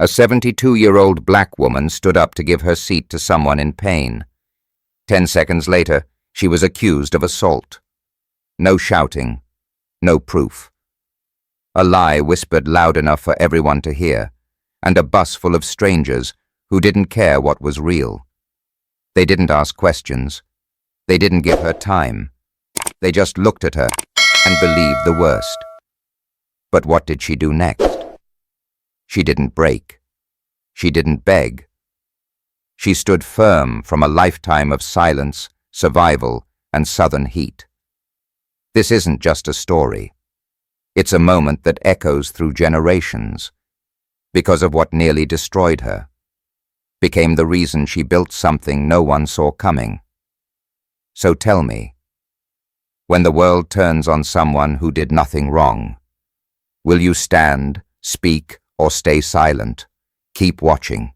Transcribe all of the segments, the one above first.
A 72-year-old black woman stood up to give her seat to someone in pain. 10 seconds later, she was accused of assault. No shouting, no proof. A lie whispered loud enough for everyone to hear, and a bus full of strangers who didn't care what was real. They didn't ask questions. They didn't give her time. They just looked at her and believed the worst. But what did she do next? She didn't break. She didn't beg. She stood firm from a lifetime of silence, survival, and southern heat. This isn't just a story. It's a moment that echoes through generations. Because of what nearly destroyed her, became the reason she built something no one saw coming. So tell me, when the world turns on someone who did nothing wrong, will you stand, speak, or stay silent? Keep watching.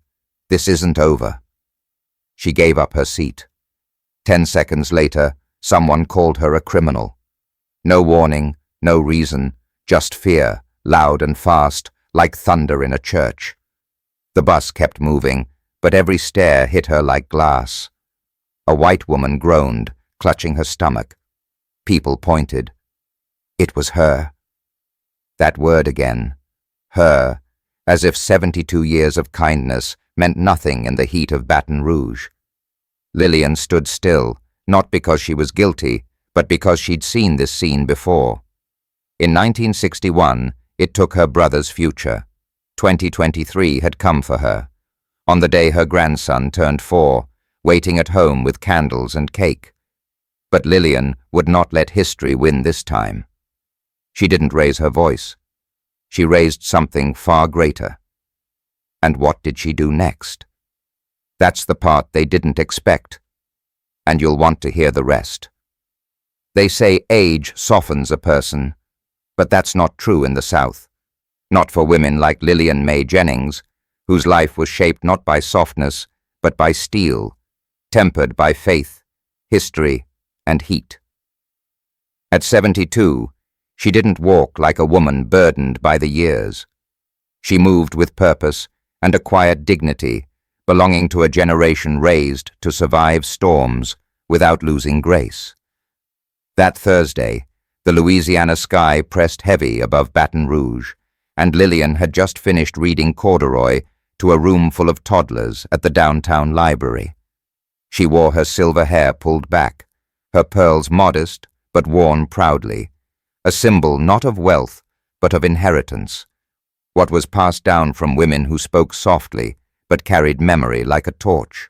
This isn't over. She gave up her seat. 10 seconds later, someone called her a criminal. No warning, no reason, just fear, loud and fast, like thunder in a church. The bus kept moving, but every stare hit her like glass. A white woman groaned, clutching her stomach. People pointed. It was her. That word again. Her, as if 72 years of kindness meant nothing in the heat of Baton Rouge. Lillian stood still, not because she was guilty, but because she'd seen this scene before. In 1961, it took her brother's future. 2023 had come for her. On the day her grandson turned 4, waiting at home with candles and cake. But Lillian would not let history win this time. She didn't raise her voice. She raised something far greater. And what did she do next? That's the part they didn't expect. And you'll want to hear the rest. They say age softens a person, but that's not true in the South. Not for women like Lillian Mae Jennings, whose life was shaped not by softness, but by steel, tempered by faith, history, and heat. At 72, she didn't walk like a woman burdened by the years. She moved with purpose and a quiet dignity, belonging to a generation raised to survive storms without losing grace. That Thursday, the Louisiana sky pressed heavy above Baton Rouge, and Lillian had just finished reading Corduroy to a room full of toddlers at the downtown library. She wore her silver hair pulled back, her pearls modest but worn proudly, a symbol not of wealth but of inheritance, what was passed down from women who spoke softly but carried memory like a torch.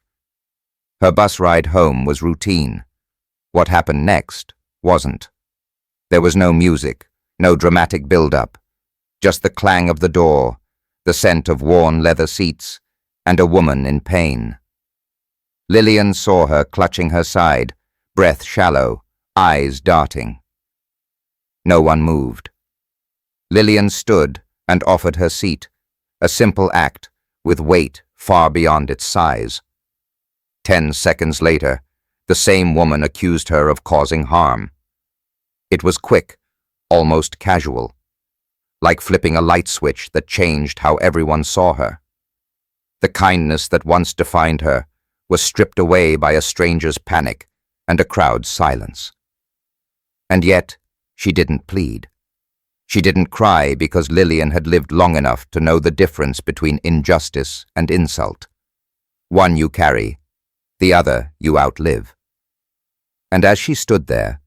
Her bus ride home was routine. What happened next wasn't. There was no music, no dramatic build-up, just the clang of the door, the scent of worn leather seats, and a woman in pain. Lillian saw her clutching her side, breath shallow, eyes darting. No one moved. Lillian stood and offered her seat, a simple act with weight far beyond its size. 10 seconds later, the same woman accused her of causing harm. It was quick, almost casual, like flipping a light switch that changed how everyone saw her. The kindness that once defined her was stripped away by a stranger's panic and a crowd's silence. And yet, she didn't plead. She didn't cry because Lillian had lived long enough to know the difference between injustice and insult. One you carry, the other you outlive. And as she stood there,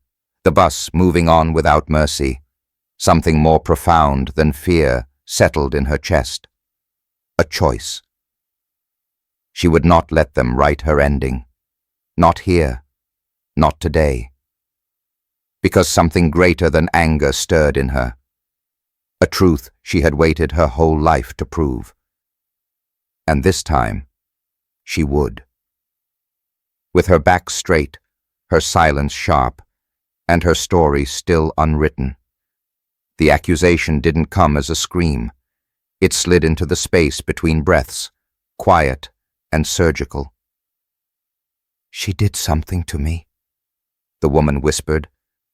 the bus moving on without mercy, something more profound than fear settled in her chest. A choice. She would not let them write her ending. Not here. Not today. Because something greater than anger stirred in her. A truth she had waited her whole life to prove. And this time, she would. With her back straight, her silence sharp, and her story still unwritten. The accusation didn't come as a scream. It slid into the space between breaths, quiet and surgical. "She did something to me," the woman whispered,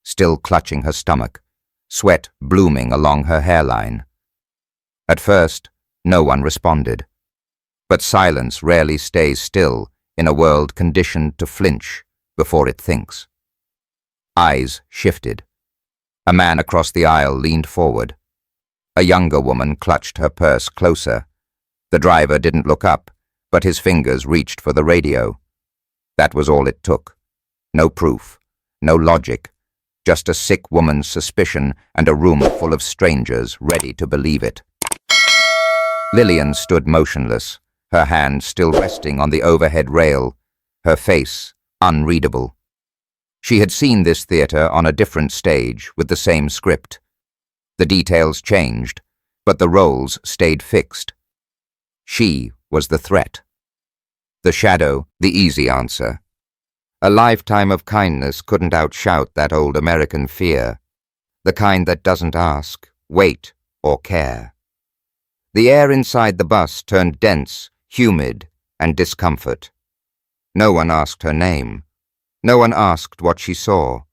still clutching her stomach, sweat blooming along her hairline. At first, No one responded. But silence rarely stays still in a world conditioned to flinch before it thinks. Eyes shifted. A man across the aisle leaned forward. A younger woman clutched her purse closer. The driver didn't look up, but his fingers reached for the radio. That was all it took. No proof, no logic, just a sick woman's suspicion and a room full of strangers ready to believe it. Lillian stood motionless, her hand still resting on the overhead rail, her face unreadable. She had seen this theater on a different stage with the same script. The details changed, but the roles stayed fixed. She was the threat. The shadow, the easy answer. A lifetime of kindness couldn't outshout that old American fear, the kind that doesn't ask, wait, or care. The air inside the bus turned dense, humid, and discomfort. No one asked her name. No one asked what she saw.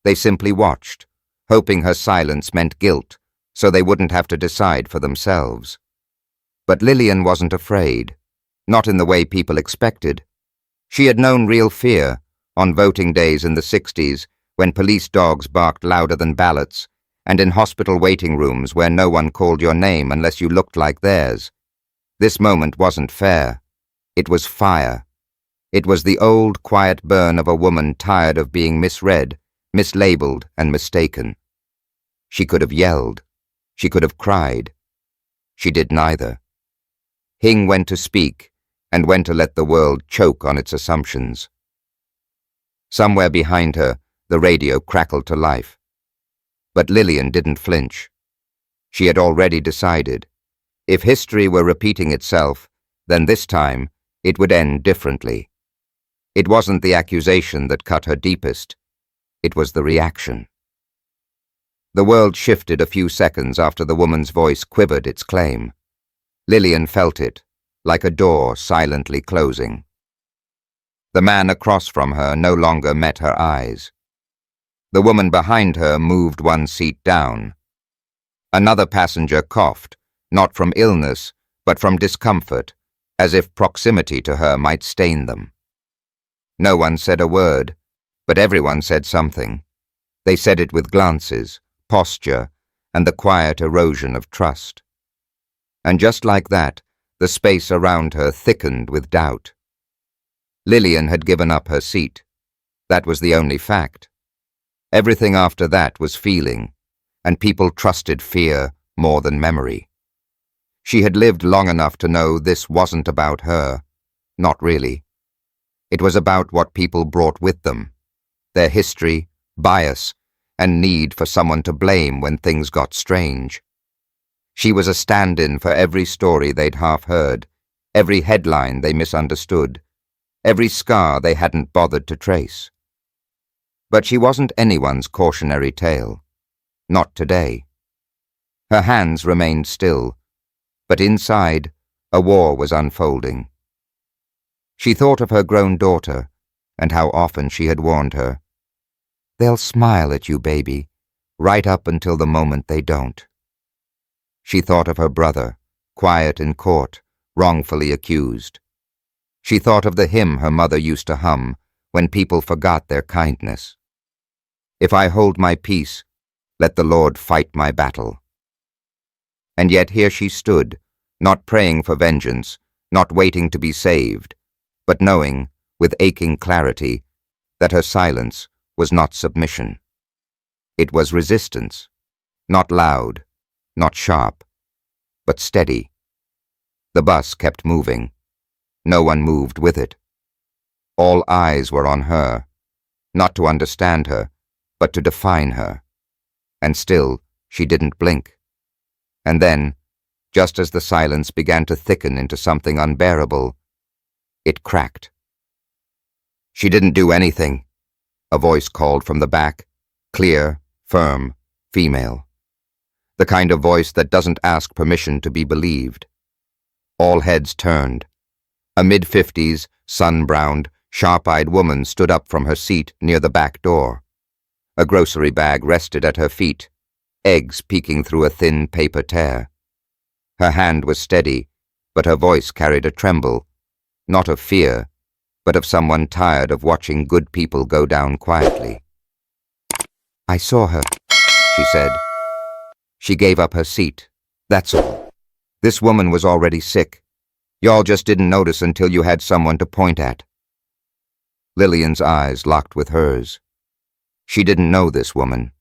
They simply watched, hoping her silence meant guilt, so they wouldn't have to decide for themselves. But Lillian wasn't afraid, not in the way people expected. She had known real fear on voting days in the 60s, when police dogs barked louder than ballots, and in hospital waiting rooms where no one called your name unless you looked like theirs. This moment wasn't fair. It was fire. It was the old, quiet burn of a woman tired of being misread, mislabeled, and mistaken. She could have yelled. She could have cried. She did neither. Hing went to speak, and went to let the world choke on its assumptions. Somewhere behind her, the radio crackled to life. But Lillian didn't flinch. She had already decided. If history were repeating itself, then this time it would end differently. It wasn't the accusation that cut her deepest. It was the reaction. The world shifted a few seconds after the woman's voice quivered its claim. Lillian felt it, like a door silently closing. The man across from her no longer met her eyes. The woman behind her moved one seat down. Another passenger coughed, not from illness, but from discomfort, as if proximity to her might stain them. No one said a word, but everyone said something. They said it with glances, posture, and the quiet erosion of trust. And just like that, the space around her thickened with doubt. Lillian had given up her seat. That was the only fact. Everything after that was feeling, and people trusted fear more than memory. She had lived long enough to know this wasn't about her. Not really. It was about what people brought with them, their history, bias, and need for someone to blame when things got strange. She was a stand-in for every story they'd half heard, every headline they misunderstood, every scar they hadn't bothered to trace. But she wasn't anyone's cautionary tale. Not today. Her hands remained still, but inside, a war was unfolding. She thought of her grown daughter, and how often she had warned her. They'll smile at you, baby, right up until the moment they don't. She thought of her brother, quiet in court, wrongfully accused. She thought of the hymn her mother used to hum when people forgot their kindness. If I hold my peace, let the Lord fight my battle. And yet here she stood, not praying for vengeance, not waiting to be saved, but knowing, with aching clarity, that her silence was not submission. It was resistance, not loud, not sharp, but steady. The bus kept moving. No one moved with it. All eyes were on her, not to understand her, but to define her. And still, she didn't blink. And then, just as the silence began to thicken into something unbearable, it cracked. She didn't do anything, a voice called from the back, clear, firm, female. The kind of voice that doesn't ask permission to be believed. All heads turned. A mid-50s, sun-browned, sharp-eyed woman stood up from her seat near the back door. A grocery bag rested at her feet, eggs peeking through a thin paper tear. Her hand was steady, but her voice carried a tremble, not of fear, but of someone tired of watching good people go down quietly. "I saw her," she said. "She gave up her seat. That's all. This woman was already sick. Y'all just didn't notice until you had someone to point at." Lillian's eyes locked with hers. She didn't know this woman,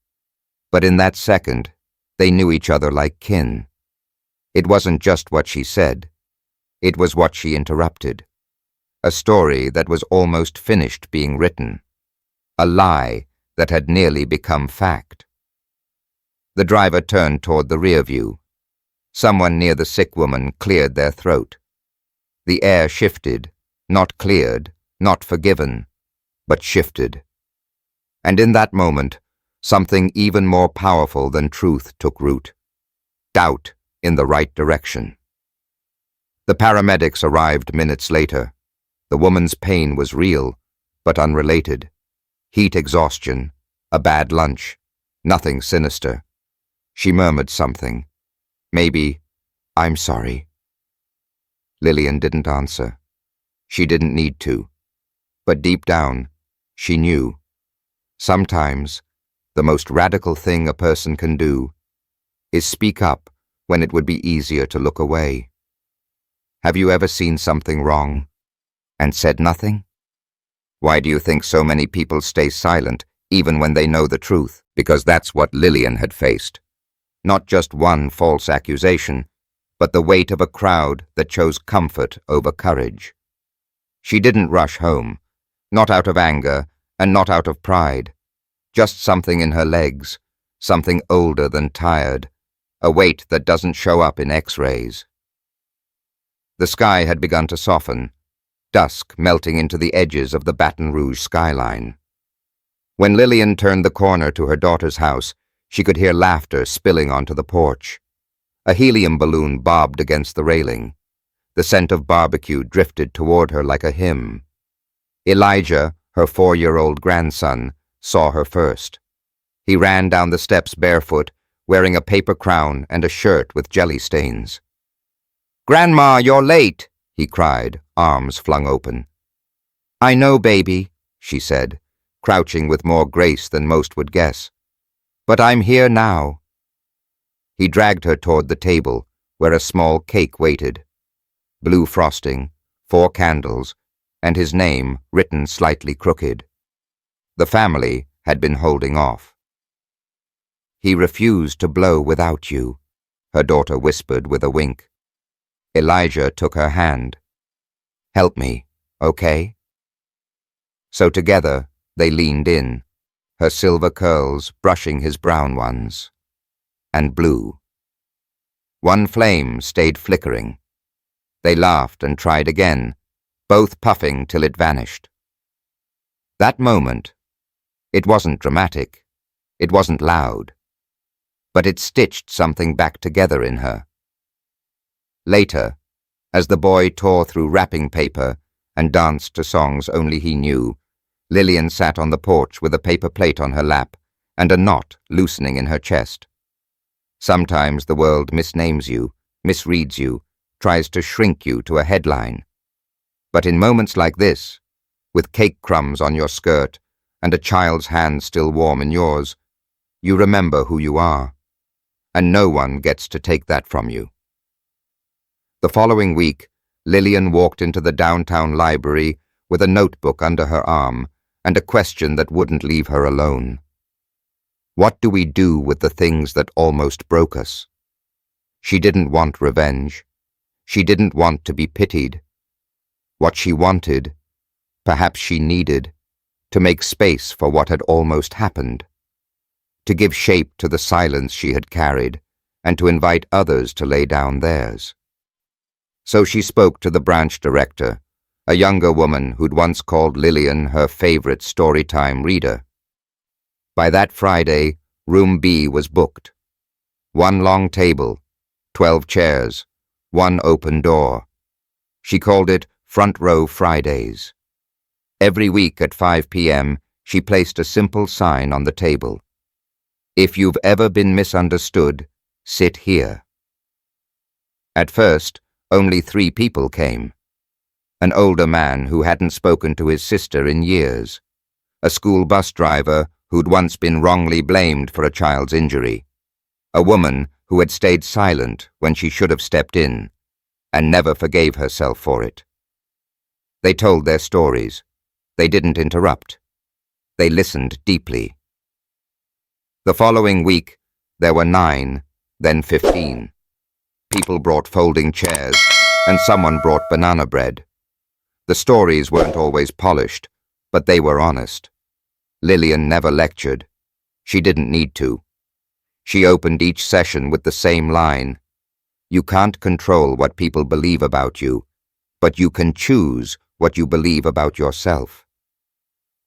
but in that second, they knew each other like kin. It wasn't just what she said. It was what she interrupted. A story that was almost finished being written. A lie that had nearly become fact. The driver turned toward the rear view. Someone near the sick woman cleared their throat. The air shifted, not cleared, not forgiven, but shifted. And in that moment, something even more powerful than truth took root. Doubt in the right direction. The paramedics arrived minutes later. The woman's pain was real, but unrelated. Heat exhaustion, a bad lunch, nothing sinister. She murmured something. Maybe, "I'm sorry." Lillian didn't answer. She didn't need to. But deep down, she knew. Sometimes, the most radical thing a person can do is speak up when it would be easier to look away. Have you ever seen something wrong and said nothing? Why do you think so many people stay silent even when they know the truth? Because that's what Lillian had faced. Not just one false accusation, but the weight of a crowd that chose comfort over courage. She didn't rush home, not out of anger and not out of pride. Just something in her legs, something older than tired, a weight that doesn't show up in X-rays. The sky had begun to soften, dusk melting into the edges of the Baton Rouge skyline. When Lillian turned the corner to her daughter's house, she could hear laughter spilling onto the porch. A helium balloon bobbed against the railing. The scent of barbecue drifted toward her like a hymn. Elijah, her 4-year-old grandson, saw her first. He ran down the steps barefoot, wearing a paper crown and a shirt with jelly stains. "Grandma, you're late!" he cried, arms flung open. "I know, baby," she said, crouching with more grace than most would guess. "But I'm here now." He dragged her toward the table, where a small cake waited. Blue frosting, 4 candles, and his name written slightly crooked. The family had been holding off. "He refused to blow without you," her daughter whispered with a wink. Elijah took her hand. "Help me, okay?" So together they leaned in, her silver curls brushing his brown ones, and blew. One flame stayed flickering. They laughed and tried again, both puffing till it vanished. That moment, it wasn't dramatic, it wasn't loud, but it stitched something back together in her. Later, as the boy tore through wrapping paper and danced to songs only he knew, Lillian sat on the porch with a paper plate on her lap and a knot loosening in her chest. Sometimes the world misnames you, misreads you, tries to shrink you to a headline. But in moments like this, with cake crumbs on your skirt and a child's hand still warm in yours, you remember who you are, and no one gets to take that from you. The following week, Lillian walked into the downtown library with a notebook under her arm and a question that wouldn't leave her alone. What do we do with the things that almost broke us? She didn't want revenge. She didn't want to be pitied. What she wanted, perhaps she needed, to make space for what had almost happened, to give shape to the silence she had carried, and to invite others to lay down theirs. So she spoke to the branch director, a younger woman who'd once called Lillian her favorite storytime reader. By that Friday, Room B was booked. 1 long table, 12 chairs, 1 open door. She called it Front Row Fridays. Every week at 5 p.m., she placed a simple sign on the table. "If you've ever been misunderstood, sit here." At first, only 3 people came. An older man who hadn't spoken to his sister in years, a school bus driver who'd once been wrongly blamed for a child's injury, a woman who had stayed silent when she should have stepped in, and never forgave herself for it. They told their stories. They didn't interrupt. They listened deeply. The following week, there were 9, then 15. People brought folding chairs, and someone brought banana bread. The stories weren't always polished, but they were honest. Lillian never lectured. She didn't need to. She opened each session with the same line: "You can't control what people believe about you, but you can choose what you believe about yourself."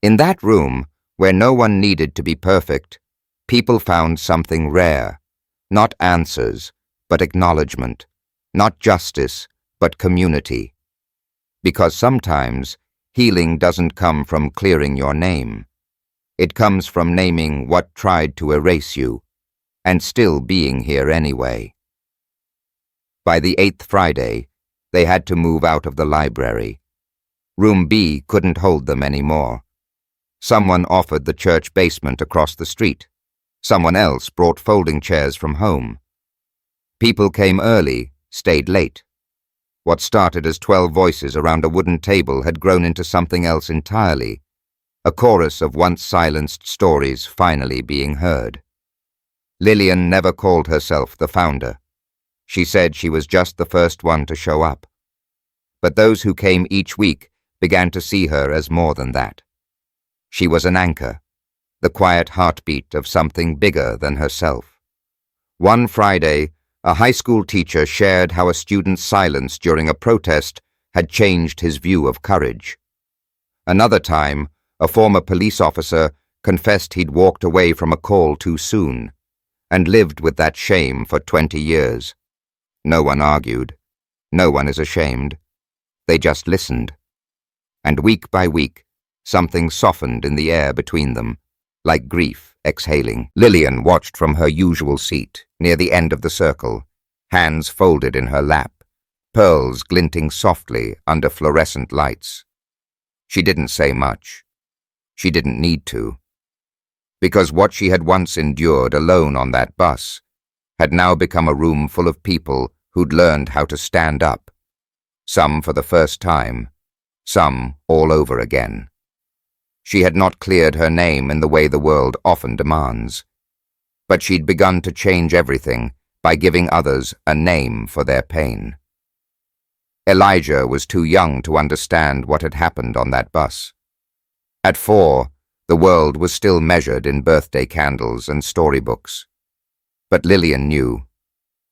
In that room, where no one needed to be perfect, people found something rare. Not answers, but acknowledgement. Not justice, but community. Because sometimes, healing doesn't come from clearing your name. It comes from naming what tried to erase you, and still being here anyway. By the 8th Friday, they had to move out of the library. Room B couldn't hold them anymore. Someone offered the church basement across the street. Someone else brought folding chairs from home. People came early, stayed late. What started as 12 voices around a wooden table had grown into something else entirely, a chorus of once silenced stories finally being heard. Lillian never called herself the founder. She said she was just the first one to show up. But those who came each week began to see her as more than that. She was an anchor, the quiet heartbeat of something bigger than herself. One Friday, a high school teacher shared how a student's silence during a protest had changed his view of courage. Another time, a former police officer confessed he'd walked away from a call too soon, and lived with that shame for 20 years. No one argued. No one is ashamed. They just listened. And week by week, something softened in the air between them, like grief exhaling. Lillian watched from her usual seat, near the end of the circle, hands folded in her lap, pearls glinting softly under fluorescent lights. She didn't say much. She didn't need to. Because what she had once endured alone on that bus had now become a room full of people who'd learned how to stand up. Some for the first time, some all over again. She had not cleared her name in the way the world often demands, but she'd begun to change everything by giving others a name for their pain. Elijah was too young to understand what had happened on that bus. At 4, the world was still measured in birthday candles and storybooks. But Lillian knew.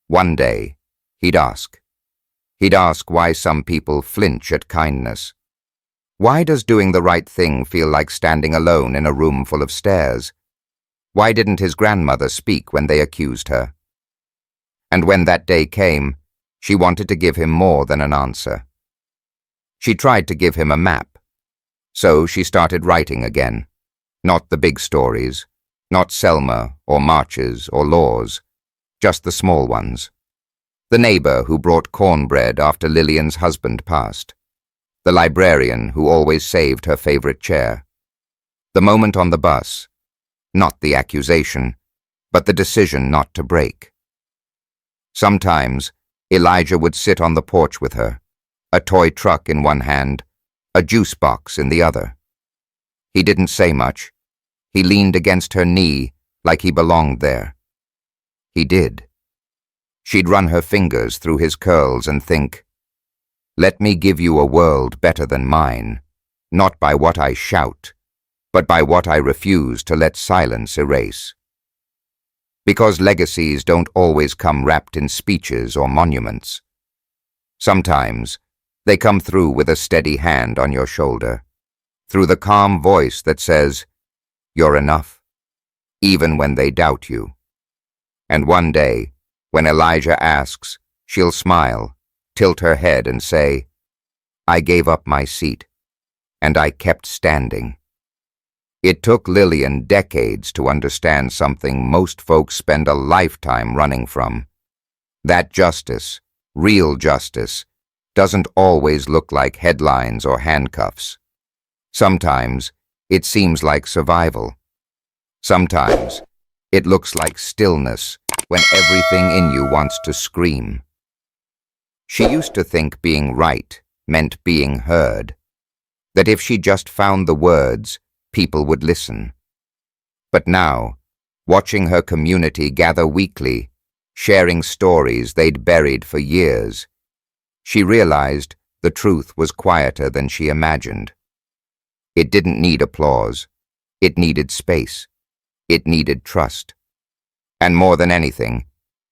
One day, he'd ask. He'd ask why some people flinch at kindness. Why does doing the right thing feel like standing alone in a room full of stairs? Why didn't his grandmother speak when they accused her? And when that day came, she wanted to give him more than an answer. She tried to give him a map. So she started writing again. Not the big stories, not Selma or marches or laws, just the small ones. The neighbor who brought cornbread after Lillian's husband passed. The librarian who always saved her favorite chair. The moment on the bus, not the accusation, but the decision not to break. Sometimes, Elijah would sit on the porch with her, a toy truck in one hand, a juice box in the other. He didn't say much. He leaned against her knee like he belonged there. He did. She'd run her fingers through his curls and think, "Let me give you a world better than mine, not by what I shout, but by what I refuse to let silence erase." Because legacies don't always come wrapped in speeches or monuments. Sometimes, they come through with a steady hand on your shoulder, through the calm voice that says, "You're enough," even when they doubt you. And one day, when Elijah asks, she'll smile, tilt her head and say, "I gave up my seat, and I kept standing." It took Lillian decades to understand something most folks spend a lifetime running from. That justice, Real justice doesn't always look like headlines or handcuffs. Sometimes it seems like survival. Sometimes it looks like stillness when everything in you wants to scream. She used to think being right meant being heard, that if she just found the words, people would listen. But now, watching her community gather weekly, sharing stories they'd buried for years, she realized the truth was quieter than she imagined. It didn't need applause. It needed space. It needed trust. And more than anything,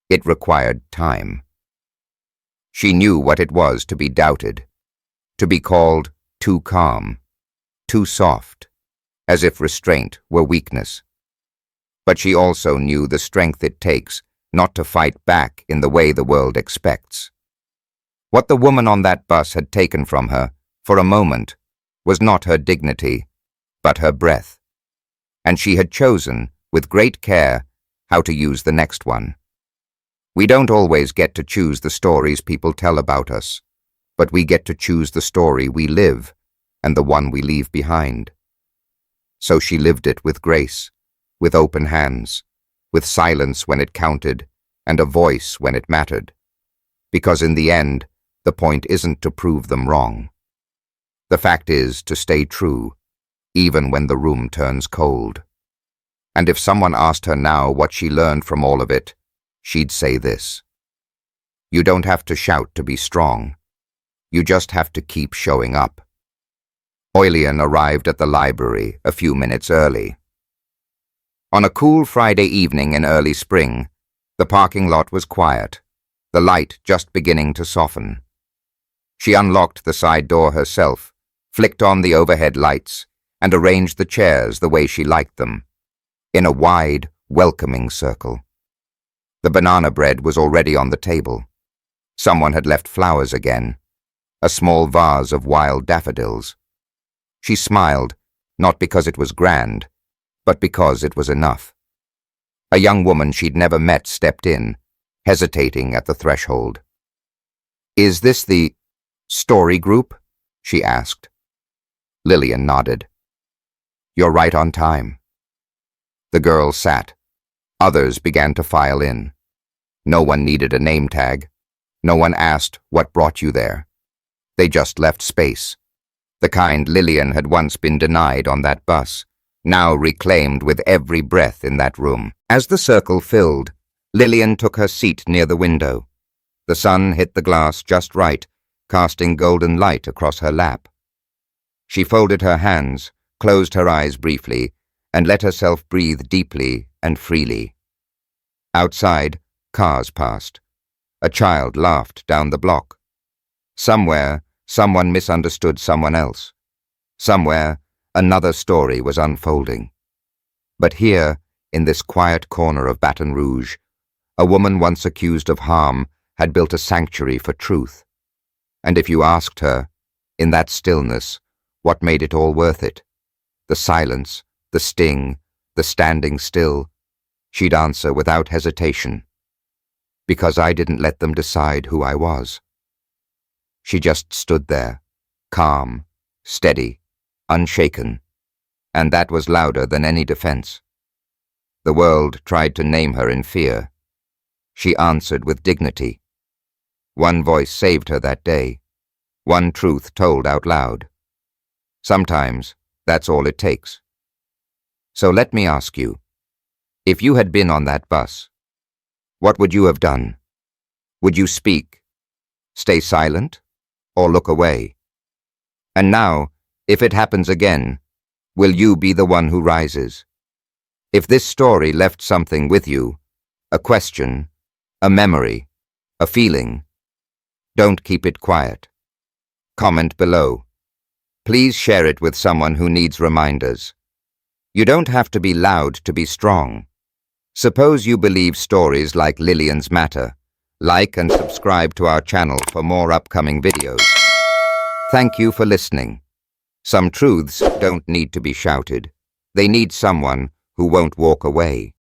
it required time. She knew what it was to be doubted, to be called too calm, too soft, as if restraint were weakness. But she also knew the strength it takes not to fight back in the way the world expects. What the woman on that bus had taken from her, for a moment, was not her dignity, but her breath. And she had chosen, with great care, how to use the next one. We don't always get to choose the stories people tell about us, but we get to choose the story we live and the one we leave behind. So she lived it with grace, with open hands, with silence when it counted, and a voice when it mattered. Because in the end, the point isn't to prove them wrong. The fact is to stay true, even when the room turns cold. And if someone asked her now what she learned from all of it, she'd say this: you don't have to shout to be strong. You just have to keep showing up. Oilian arrived at the library a few minutes early. On a cool Friday evening in early spring, the parking lot was quiet, the light just beginning to soften. She unlocked the side door herself, flicked on the overhead lights, and arranged the chairs the way she liked them, in a wide, welcoming circle. The banana bread was already on the table. Someone had left flowers again, a small vase of wild daffodils. She smiled, not because it was grand, but because it was enough. A young woman she'd never met stepped in, hesitating at the threshold. "Is this the story group?" she asked. Lillian nodded. "You're right on time." The girl sat. Others began to file in. No one needed a name tag. No one asked what brought you there. They just left space. The kind Lillian had once been denied on that bus, now reclaimed with every breath in that room. As the circle filled, Lillian took her seat near the window. The sun hit the glass just right, casting golden light across her lap. She folded her hands, closed her eyes briefly, and let herself breathe deeply and freely. Outside, cars passed. A child laughed down the block. Somewhere, someone misunderstood someone else. Somewhere, another story was unfolding. But here, in this quiet corner of Baton Rouge, a woman once accused of harm had built a sanctuary for truth. And if you asked her, in that stillness, what made it all worth it, the silence, the sting, the standing still, she'd answer without hesitation: because I didn't let them decide who I was. She just stood there, calm, steady, unshaken, and that was louder than any defense. The world tried to name her in fear. She answered with dignity. One voice saved her that day, one truth told out loud. Sometimes that's all it takes. So let me ask you, if you had been on that bus, what would you have done? Would you speak, stay silent, or look away? And now, if it happens again, will you be the one who rises? If this story left something with you, a question, a memory, a feeling, don't keep it quiet. Comment below. Please share it with someone who needs reminders. You don't have to be loud to be strong. Suppose you believe stories like Lillian's matter. Like and subscribe to our channel for more upcoming videos. Thank you for listening. Some truths don't need to be shouted. They need someone who won't walk away.